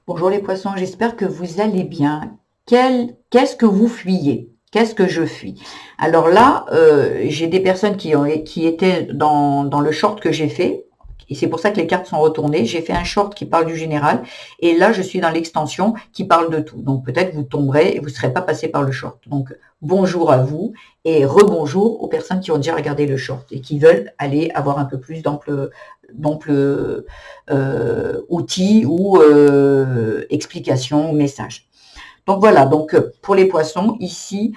Bonjour les poissons, j'espère que vous allez bien. Qu'est-ce que vous fuyez? Qu'est-ce que je fuis? Alors là, j'ai des personnes qui étaient dans le short que j'ai fait, et c'est pour ça que les cartes sont retournées. J'ai fait un short qui parle du général, et là je suis dans l'extension qui parle de tout. Donc peut-être vous tomberez et vous ne serez pas passé par le short. Donc bonjour à vous et rebonjour aux personnes qui ont déjà regardé le short et qui veulent aller avoir un peu plus d'ample outils ou explications ou messages. Donc voilà, donc pour les poissons, ici,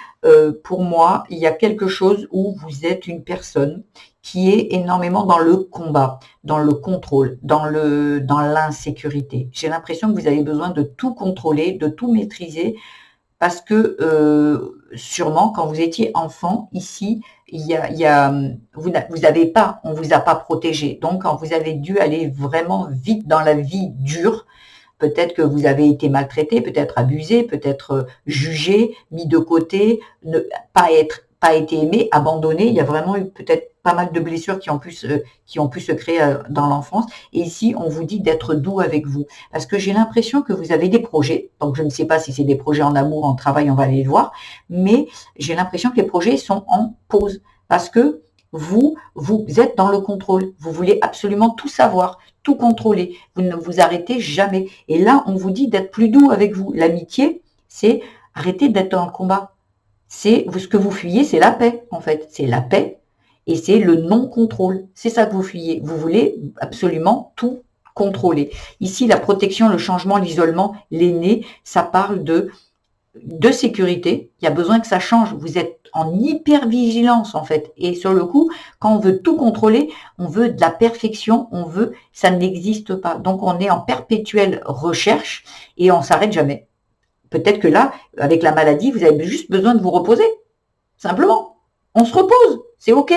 pour moi, il y a quelque chose où vous êtes une personne qui est énormément dans le combat, dans le contrôle, dans l'insécurité. J'ai l'impression que vous avez besoin de tout contrôler, de tout maîtriser, parce que sûrement quand vous étiez enfant, ici, vous n'avez pas, on vous a pas protégé. Donc quand vous avez dû aller vraiment vite dans la vie dure, peut-être que vous avez été maltraité, peut-être abusé, peut-être jugé, mis de côté, ne pas été aimé, abandonné. Il y a vraiment eu peut-être pas mal de blessures qui ont pu se créer dans l'enfance. Et ici, on vous dit d'être doux avec vous. Parce que j'ai l'impression que vous avez des projets. Donc, je ne sais pas si c'est des projets en amour, en travail, on va aller les voir. Mais j'ai l'impression que les projets sont en pause. Parce que vous êtes dans le contrôle. Vous voulez absolument tout savoir, tout contrôler. Vous ne vous arrêtez jamais. Et là, on vous dit d'être plus doux avec vous. L'amitié, c'est arrêter d'être dans le combat. C'est ce que vous fuyez, c'est la paix, en fait. C'est la paix et c'est le non-contrôle. C'est ça que vous fuyez. Vous voulez absolument tout contrôler. Ici, la protection, le changement, l'isolement, l'aîné, ça parle de sécurité. Il y a besoin que ça change. Vous êtes en hyper-vigilance, en fait. Et sur le coup, quand on veut tout contrôler, on veut de la perfection, ça n'existe pas. Donc, on est en perpétuelle recherche et on s'arrête jamais. Peut-être que là, avec la maladie, vous avez juste besoin de vous reposer. Simplement. On se repose. C'est OK.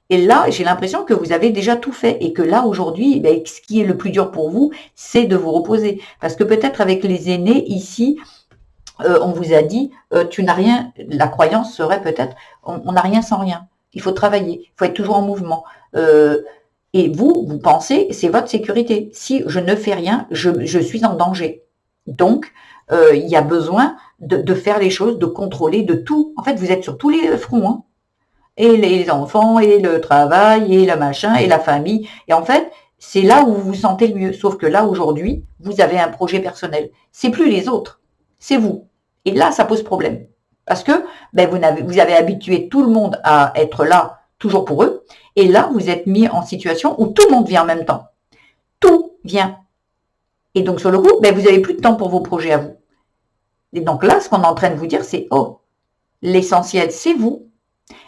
Et là, j'ai l'impression que vous avez déjà tout fait et que là, aujourd'hui, ce qui est le plus dur pour vous, c'est de vous reposer. Parce que peut-être avec les aînés, ici, on vous a dit, tu n'as rien, la croyance serait peut-être, on n'a rien sans rien. Il faut travailler, il faut être toujours en mouvement. Et vous pensez, c'est votre sécurité. Si je ne fais rien, je suis en danger. Donc, il y a besoin de faire les choses, de contrôler, de tout. En fait, vous êtes sur tous les fronts, hein. Et les enfants, et le travail, et le machin, et la famille. Et en fait, c'est là où vous vous sentez le mieux. Sauf que là, aujourd'hui, vous avez un projet personnel. C'est plus les autres, c'est vous. Et là, ça pose problème. Parce que vous avez habitué tout le monde à être là, toujours pour eux. Et là, vous êtes mis en situation où tout le monde vient en même temps. Tout vient. Et donc, sur le coup, vous n'avez plus de temps pour vos projets à vous. Et donc là, ce qu'on est en train de vous dire, c'est, oh, l'essentiel, c'est vous.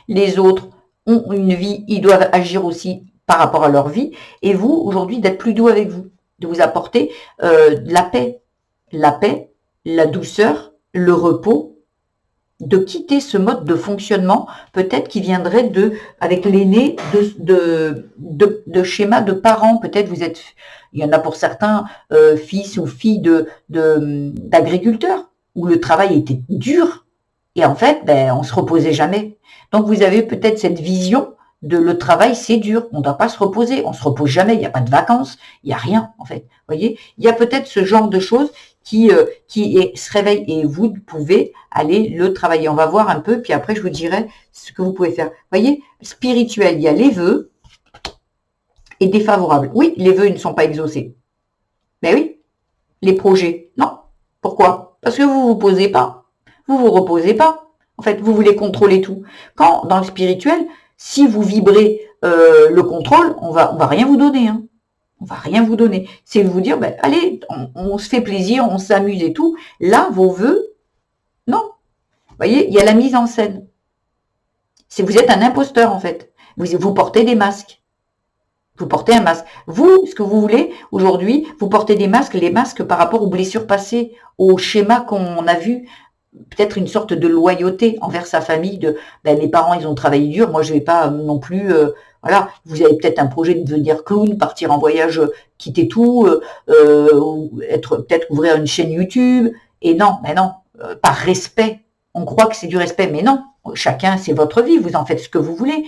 Les autres ont une vie, ils doivent agir aussi par rapport à leur vie. Et vous, aujourd'hui, d'être plus doux avec vous, de vous apporter la paix, la douceur, le repos, de quitter ce mode de fonctionnement, peut-être qui viendrait avec l'aîné, de schémas de parents. Peut-être il y en a pour certains fils ou filles d'agriculteurs, où le travail était dur. Et en fait, on se reposait jamais. Donc vous avez peut-être cette vision de le travail, c'est dur, on ne doit pas se reposer, on se repose jamais, il n'y a pas de vacances, il n'y a rien en fait. Vous voyez, il y a peut-être ce genre de choses qui se réveille et vous pouvez aller le travailler. On va voir un peu, puis après je vous dirai ce que vous pouvez faire. Vous voyez, spirituel, il y a les vœux et défavorables. Oui, les vœux ne sont pas exaucés. Mais oui, les projets, non. Pourquoi? Parce que vous vous posez pas. Vous vous reposez pas. En fait, vous voulez contrôler tout. Quand, dans le spirituel, si vous vibrez le contrôle, on va rien vous donner. Hein. On va rien vous donner. C'est vous dire, allez, on se fait plaisir, on s'amuse et tout. Là, vos vœux, non. Vous voyez, il y a la mise en scène. Vous êtes un imposteur, en fait. Vous portez des masques. Vous portez un masque. Vous, ce que vous voulez, aujourd'hui, vous portez des masques, les masques par rapport aux blessures passées, au schéma qu'on a vu, peut-être une sorte de loyauté envers sa famille, mes parents, ils ont travaillé dur, moi je vais pas non plus, voilà, vous avez peut-être un projet de devenir clown, partir en voyage, quitter tout, peut-être ouvrir une chaîne YouTube, et non, par respect, on croit que c'est du respect, mais non, chacun c'est votre vie, vous en faites ce que vous voulez,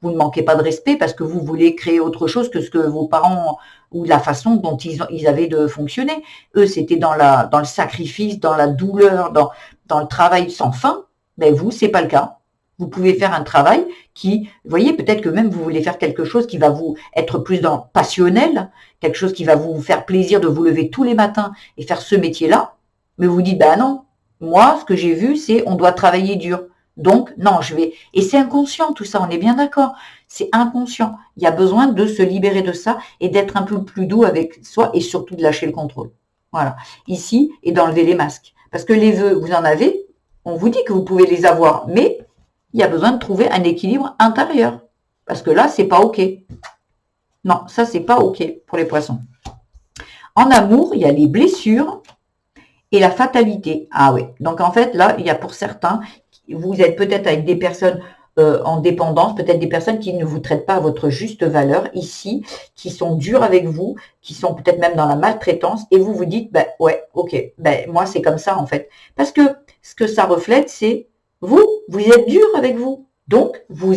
vous ne manquez pas de respect parce que vous voulez créer autre chose que ce que vos parents ou la façon dont ils avaient de fonctionner. Eux, c'était dans le sacrifice, dans la douleur, dans le travail sans fin. Mais vous, c'est pas le cas. Vous pouvez faire un travail qui, vous voyez, peut-être que même vous voulez faire quelque chose qui va vous être plus dans passionnel, quelque chose qui va vous faire plaisir de vous lever tous les matins et faire ce métier-là. Mais vous dites, ben non, moi, ce que j'ai vu, c'est on doit travailler dur. Donc, non, je vais... Et c'est inconscient tout ça, on est bien d'accord. C'est inconscient. Il y a besoin de se libérer de ça et d'être un peu plus doux avec soi et surtout de lâcher le contrôle. Voilà. Ici, et d'enlever les masques. Parce que les vœux, vous en avez, on vous dit que vous pouvez les avoir, mais il y a besoin de trouver un équilibre intérieur. Parce que là, c'est pas OK. Non, ça, c'est pas OK pour les poissons. En amour, il y a les blessures et la fatalité. Ah oui. Donc, en fait, là, il y a pour certains, vous êtes peut-être avec des personnes en dépendance, peut-être des personnes qui ne vous traitent pas à votre juste valeur ici, qui sont dures avec vous, qui sont peut-être même dans la maltraitance, et vous vous dites, ben ouais, ok, ben moi c'est comme ça en fait. Parce que ce que ça reflète, c'est vous êtes dur avec vous. Donc, vous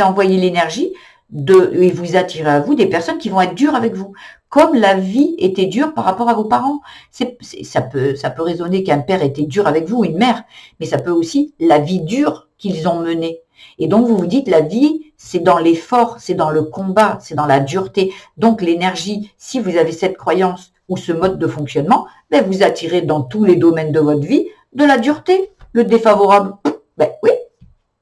envoyez l'énergie et vous attirez à vous des personnes qui vont être dures avec vous. Comme la vie était dure par rapport à vos parents. Ça peut résonner qu'un père était dur avec vous, une mère, mais ça peut aussi la vie dure qu'ils ont menée. Et donc, vous vous dites, la vie, c'est dans l'effort, c'est dans le combat, c'est dans la dureté. Donc, l'énergie, si vous avez cette croyance ou ce mode de fonctionnement, ben, vous attirez dans tous les domaines de votre vie de la dureté, le défavorable. Ben oui,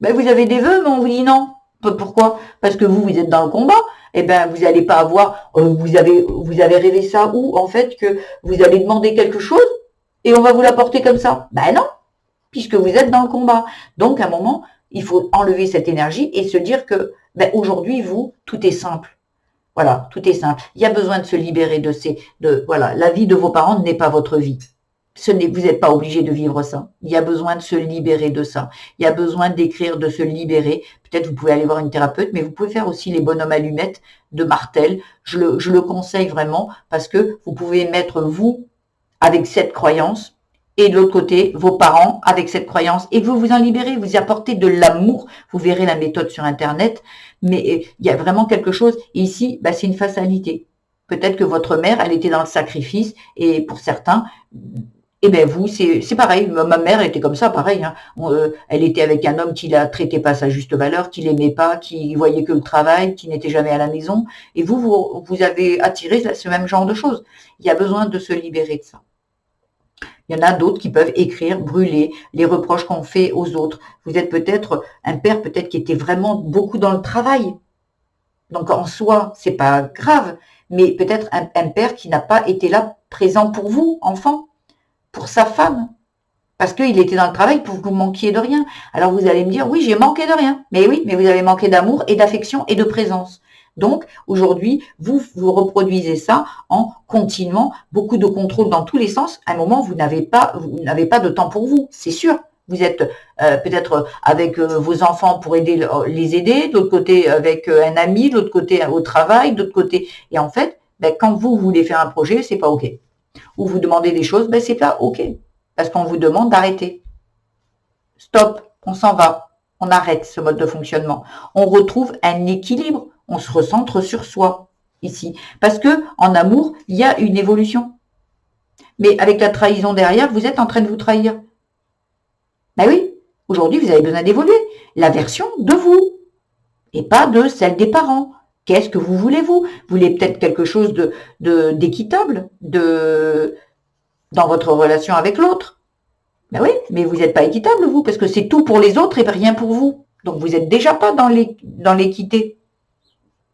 ben, vous avez des vœux, mais on vous dit non. Pourquoi? Parce que vous êtes dans le combat. Eh ben, vous n'allez pas avoir, vous avez rêvé ça où, en fait, que vous allez demander quelque chose et on va vous l'apporter comme ça. Ben non, puisque vous êtes dans le combat. Donc, à un moment, il faut enlever cette énergie et se dire que, ben, aujourd'hui, tout est simple. Voilà, tout est simple. Il y a besoin de se libérer voilà, la vie de vos parents n'est pas votre vie. Vous n'êtes pas obligé de vivre ça. Il y a besoin de se libérer de ça. Il y a besoin d'écrire, de se libérer. Peut-être vous pouvez aller voir une thérapeute, mais vous pouvez faire aussi les bonhommes allumettes de Martel. Je le conseille vraiment parce que vous pouvez mettre vous avec cette croyance et de l'autre côté, vos parents avec cette croyance et vous vous en libérez, vous y apportez de l'amour. Vous verrez la méthode sur Internet, mais il y a vraiment quelque chose. Et ici, bah, c'est une fatalité. Peut-être que votre mère, elle était dans le sacrifice et pour certains, eh bien vous, c'est pareil. Ma mère était comme ça, pareil. Hein. Elle était avec un homme qui la traitait pas à sa juste valeur, qui l'aimait pas, qui voyait que le travail, qui n'était jamais à la maison. Et vous avez attiré ce même genre de choses. Il y a besoin de se libérer de ça. Il y en a d'autres qui peuvent écrire, brûler les reproches qu'on fait aux autres. Vous êtes peut-être un père peut-être qui était vraiment beaucoup dans le travail. Donc en soi, c'est pas grave, mais peut-être un père qui n'a pas été là présent pour vous, enfant, pour sa femme, parce qu'il était dans le travail pour que vous manquiez de rien. Alors vous allez me dire, oui, j'ai manqué de rien. Mais oui, mais vous avez manqué d'amour et d'affection et de présence. Donc, aujourd'hui, vous reproduisez ça en continuant beaucoup de contrôle dans tous les sens. À un moment, vous n'avez pas de temps pour vous, c'est sûr. Vous êtes peut-être avec vos enfants pour les aider, de l'autre côté avec un ami, de l'autre côté au travail, de l'autre côté. Et en fait, ben, quand vous voulez faire un projet, c'est pas OK. Ou vous demandez des choses, ben, c'est pas OK. Parce qu'on vous demande d'arrêter. Stop, on s'en va. On arrête ce mode de fonctionnement. On retrouve un équilibre. On se recentre sur soi ici. Parce que en amour, il y a une évolution. Mais avec la trahison derrière, vous êtes en train de vous trahir. Ben oui, aujourd'hui, vous avez besoin d'évoluer. La version de vous et pas de celle des parents. Qu'est-ce que vous voulez, vous? Vous voulez peut-être quelque chose d'équitable dans votre relation avec l'autre. Ben oui, mais vous n'êtes pas équitable, vous, parce que c'est tout pour les autres et rien pour vous. Donc, vous n'êtes déjà pas dans l'équité.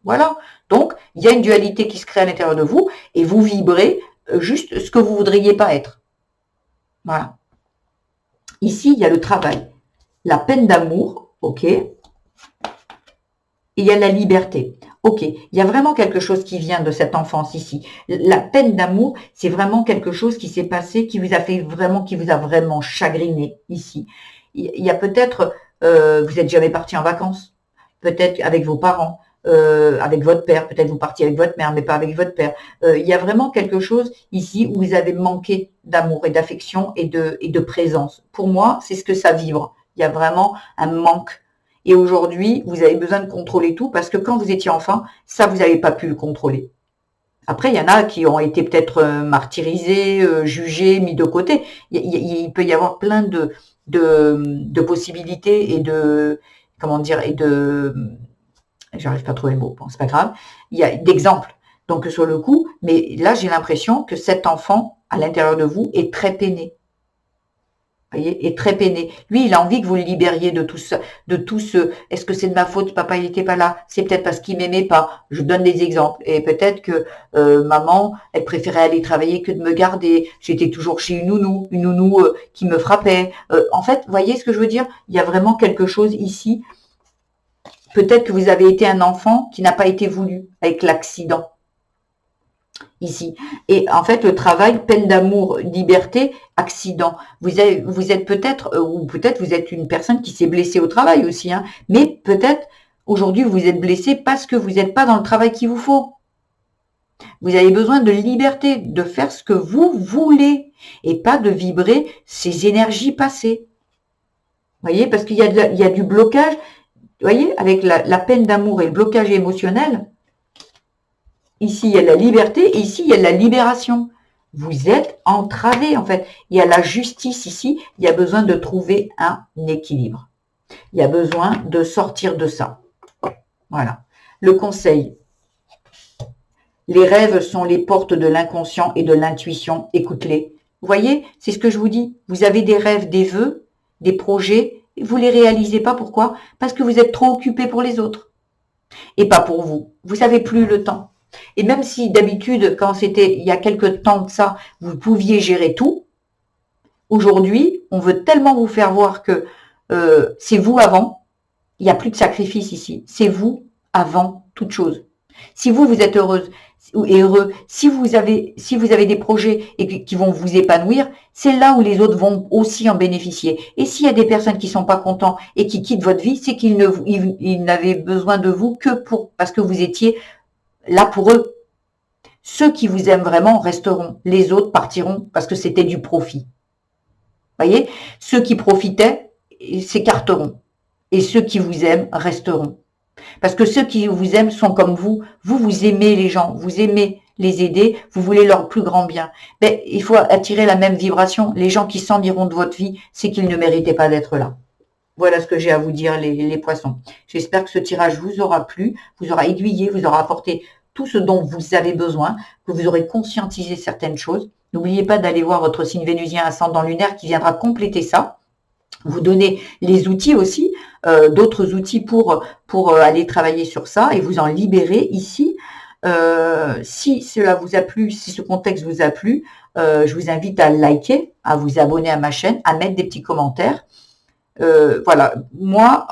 Voilà. Donc, il y a une dualité qui se crée à l'intérieur de vous et vous vibrez juste ce que vous voudriez pas être. Voilà. Ici, il y a le travail. La peine d'amour, ok. Et il y a la liberté. Ok, il y a vraiment quelque chose qui vient de cette enfance ici. La peine d'amour, c'est vraiment quelque chose qui s'est passé, qui vous a vraiment chagriné ici. Il y a peut-être, vous n'êtes jamais parti en vacances, peut-être avec vos parents, avec votre père, peut-être vous partiez avec votre mère, mais pas avec votre père. Il y a vraiment quelque chose ici où vous avez manqué d'amour et d'affection et de présence. Pour moi, c'est ce que ça vibre. Il y a vraiment un manque. Et aujourd'hui, vous avez besoin de contrôler tout parce que quand vous étiez enfant, ça, vous n'avez pas pu le contrôler. Après, il y en a qui ont été peut-être martyrisés, jugés, mis de côté. Il peut y avoir plein de possibilités et de, comment dire, et de, j'arrive pas à trouver le mot, bon, c'est pas grave, il y a d'exemples. Donc sur le coup, mais là j'ai l'impression que cet enfant à l'intérieur de vous est très peiné. Voyez, est très peiné. Lui, il a envie que vous le libériez de tout ça, de tout ce. Est-ce que c'est de ma faute, papa, il n'était pas là? C'est peut-être parce qu'il m'aimait pas. Je donne des exemples. Et peut-être que maman, elle préférait aller travailler que de me garder. J'étais toujours chez une nounou qui me frappait. En fait, voyez ce que je veux dire? Il y a vraiment quelque chose ici. Peut-être que vous avez été un enfant qui n'a pas été voulu avec l'accident. Ici. Et en fait, le travail, peine d'amour, liberté, accident. Vous êtes peut-être, ou peut-être vous êtes une personne qui s'est blessée au travail aussi, hein, mais peut-être aujourd'hui vous êtes blessé parce que vous n'êtes pas dans le travail qu'il vous faut. Vous avez besoin de liberté, de faire ce que vous voulez et pas de vibrer ces énergies passées. Vous voyez, parce qu'il y a du blocage, vous voyez, avec la peine d'amour et le blocage émotionnel. Ici, il y a la liberté et ici, il y a la libération. Vous êtes entravé, en fait. Il y a la justice ici. Il y a besoin de trouver un équilibre. Il y a besoin de sortir de ça. Voilà. Le conseil. Les rêves sont les portes de l'inconscient et de l'intuition. Écoute-les. Vous voyez, c'est ce que je vous dis. Vous avez des rêves, des vœux, des projets. Vous ne les réalisez pas. Pourquoi? Parce que vous êtes trop occupé pour les autres. Et pas pour vous. Vous n'avez plus le temps. Et même si d'habitude, quand c'était il y a quelques temps de ça, vous pouviez gérer tout, aujourd'hui, on veut tellement vous faire voir que c'est vous avant, il n'y a plus de sacrifice ici, c'est vous avant toute chose. Si vous êtes heureuse et heureux, si vous avez des projets et qui vont vous épanouir, c'est là où les autres vont aussi en bénéficier. Et s'il y a des personnes qui sont pas contents et qui quittent votre vie, c'est qu'ils n'avaient besoin de vous que parce que vous étiez là pour eux. Ceux qui vous aiment vraiment resteront. Les autres partiront parce que c'était du profit. Voyez, ceux qui profitaient s'écarteront. Et ceux qui vous aiment resteront. Parce que ceux qui vous aiment sont comme vous. Vous aimez les gens. Vous aimez les aider. Vous voulez leur plus grand bien. Mais il faut attirer la même vibration. Les gens qui s'en iront de votre vie, c'est qu'ils ne méritaient pas d'être là. Voilà ce que j'ai à vous dire, les poissons. J'espère que ce tirage vous aura plu, vous aura aiguillé, vous aura apporté tout ce dont vous avez besoin, que vous aurez conscientisé certaines choses. N'oubliez pas d'aller voir votre signe vénusien ascendant lunaire qui viendra compléter ça. Vous donner les outils aussi, d'autres outils pour aller travailler sur ça et vous en libérer ici. Si cela vous a plu, si ce contexte vous a plu, je vous invite à liker, à vous abonner à ma chaîne, à mettre des petits commentaires. Voilà, moi,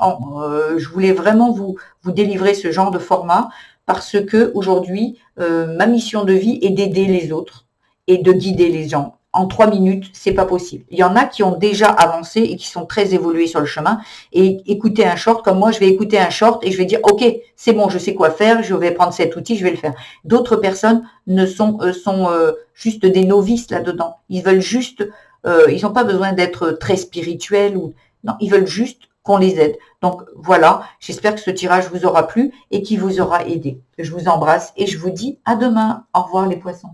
je voulais vraiment vous délivrer ce genre de format parce que aujourd'hui, ma mission de vie est d'aider les autres et de guider les gens. En 3 minutes, c'est pas possible. Il y en a qui ont déjà avancé et qui sont très évolués sur le chemin. Et écouter un short, comme moi, je vais écouter un short et je vais dire, ok, c'est bon, je sais quoi faire, je vais prendre cet outil, je vais le faire. D'autres personnes sont juste des novices là-dedans. Ils veulent juste, ils n'ont pas besoin d'être très spirituels ou non, ils veulent juste qu'on les aide. Donc voilà, j'espère que ce tirage vous aura plu et qu'il vous aura aidé. Je vous embrasse et je vous dis à demain. Au revoir les poissons.